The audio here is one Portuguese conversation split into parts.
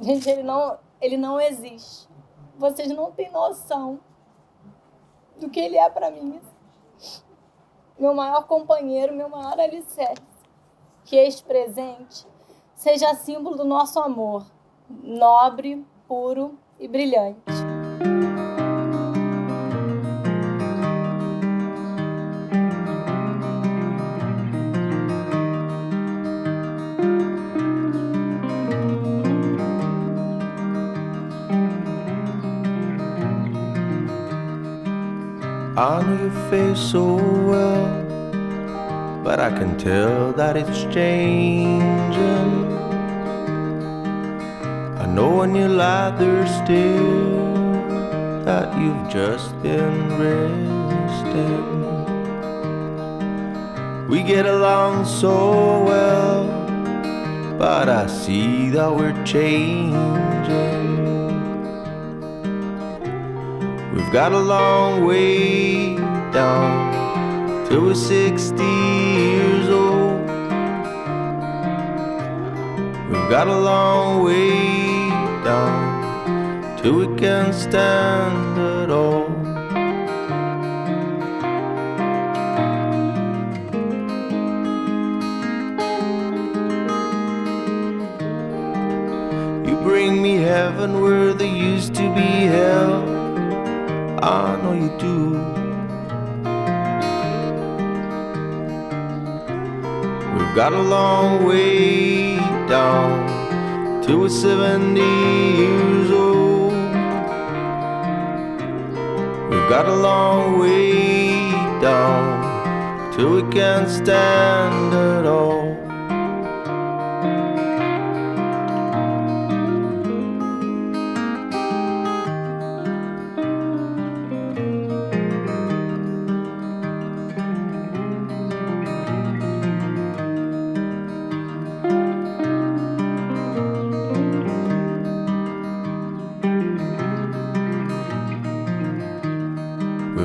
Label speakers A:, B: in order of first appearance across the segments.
A: Gente, ele não existe. Vocês não têm noção do que ele é para mim. Meu maior companheiro, meu maior alicerce. Que este presente seja símbolo do nosso amor, nobre, puro e brilhante.
B: I know your face so well, but I can tell that it's changing. I know when you lie there still that you've just been resting. We get along so well, but I see that we're changing. We've got a long way down till we're 60 years old. We've got a long way down till we can stand at all. You bring me heaven where there used to be hell. I know you do. We've got a long way down till we're 70 years old. We've got a long way down till we can't stand at all.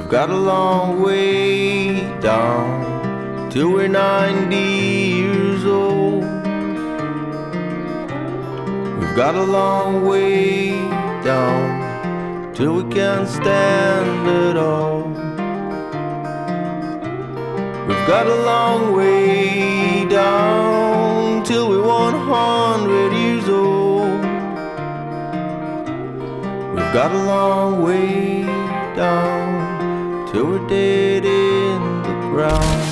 B: Got a long way down till we're 90 years old. We've got a long way down till we can't stand at all. We've got a long way down till we're 100 years old. We've got a long way down till we're dead in the ground.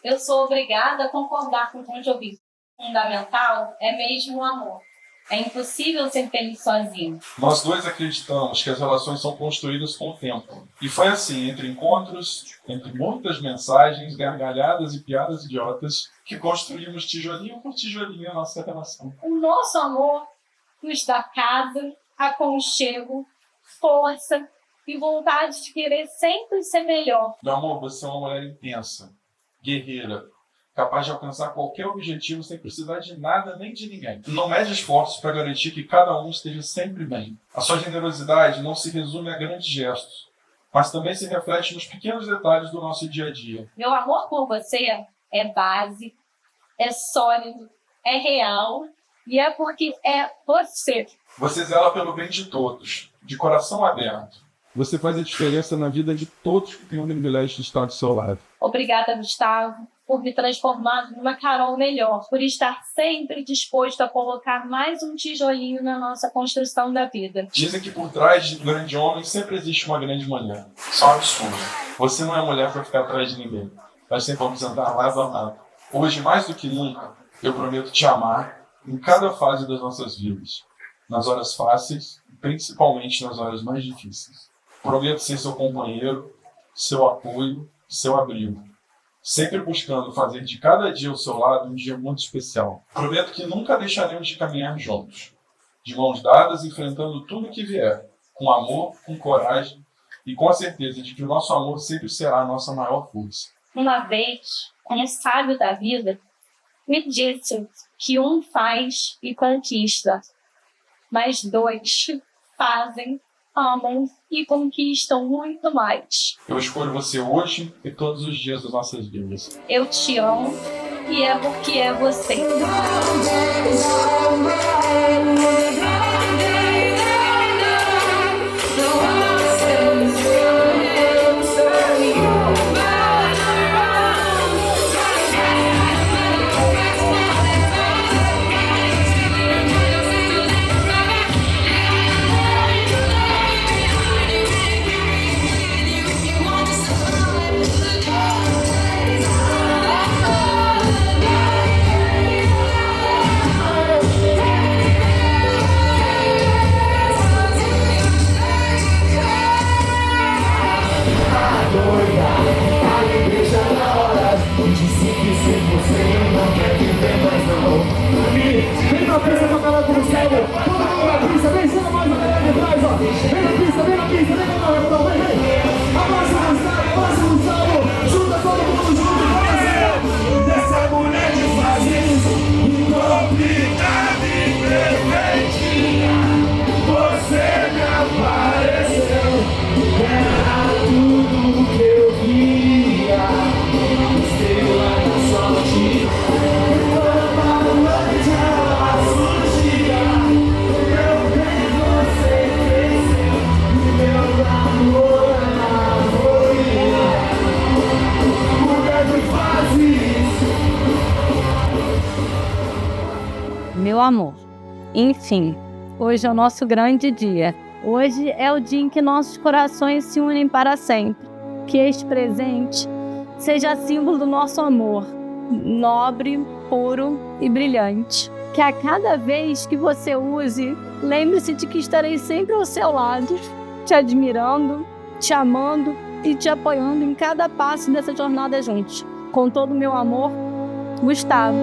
C: eu sou obrigada a concordar com o ponto de vista fundamental, é mesmo o amor. É impossível ser feliz sozinho.
D: Nós dois acreditamos que as relações são construídas com o tempo. E foi assim, entre encontros, entre muitas mensagens, gargalhadas e piadas idiotas, que construímos tijolinho por tijolinho a nossa relação.
C: O nosso amor nos dá casa, aconchego, força e vontade de querer sempre ser melhor.
D: Meu amor, você é uma mulher intensa, guerreira, capaz de alcançar qualquer objetivo sem precisar de nada nem de ninguém. Não mede esforços para garantir que cada um esteja sempre bem. A sua generosidade não se resume a grandes gestos, mas também se reflete nos pequenos detalhes do nosso dia a dia.
C: Meu amor por você é base, é sólido, é real e é porque é você.
D: Você zela pelo bem de todos, de coração aberto. Você faz a diferença na vida de todos que têm o privilégio de estar do seu lado.
C: Obrigada, Gustavo, por me transformar numa Carol melhor, por estar sempre disposto a colocar mais um tijolinho na nossa construção da vida.
D: Dizem que por trás de um grande homem sempre existe uma grande mulher. Só um absurdo. Você não é mulher para ficar atrás de ninguém. Nós sempre vamos andar lado a lado. Hoje, mais do que nunca, eu prometo te amar em cada fase das nossas vidas. Nas horas fáceis e principalmente nas horas mais difíceis. Prometo ser seu companheiro, seu apoio, seu abrigo. Sempre buscando fazer de cada dia ao seu lado um dia muito especial. Prometo que nunca deixaremos de caminhar juntos, de mãos dadas, enfrentando tudo que vier, com amor, com coragem e com a certeza de que o nosso amor sempre será a nossa maior força.
C: Uma vez, um sábio da vida me disse que um faz e conquista, mas dois fazem, amam e conquistam muito mais.
D: Eu escolho você hoje e todos os dias das nossas vidas.
C: Eu te amo e é porque é você.
E: Vem na pista com a galera do céu. Todo mundo na pista, vem, chega mais a galera de trás, ó. Vem na pista, vem com a galera, vem. Abraça o Gustavo, abraça o Gustavo. Junta todo mundo junto, vamos assim. Dessa mulher desfazendo, complicada e perfeitinha. Você me apareceu, era tudo que eu via. Estrela da sorte.
A: Meu amor, enfim, hoje é o nosso grande dia. Hoje é o dia em que nossos corações se unem para sempre. Que este presente seja símbolo do nosso amor, nobre, puro e brilhante. Que a cada vez que você use, lembre-se de que estarei sempre ao seu lado, te admirando, te amando e te apoiando em cada passo dessa jornada juntos. Com todo o meu amor, Gustavo.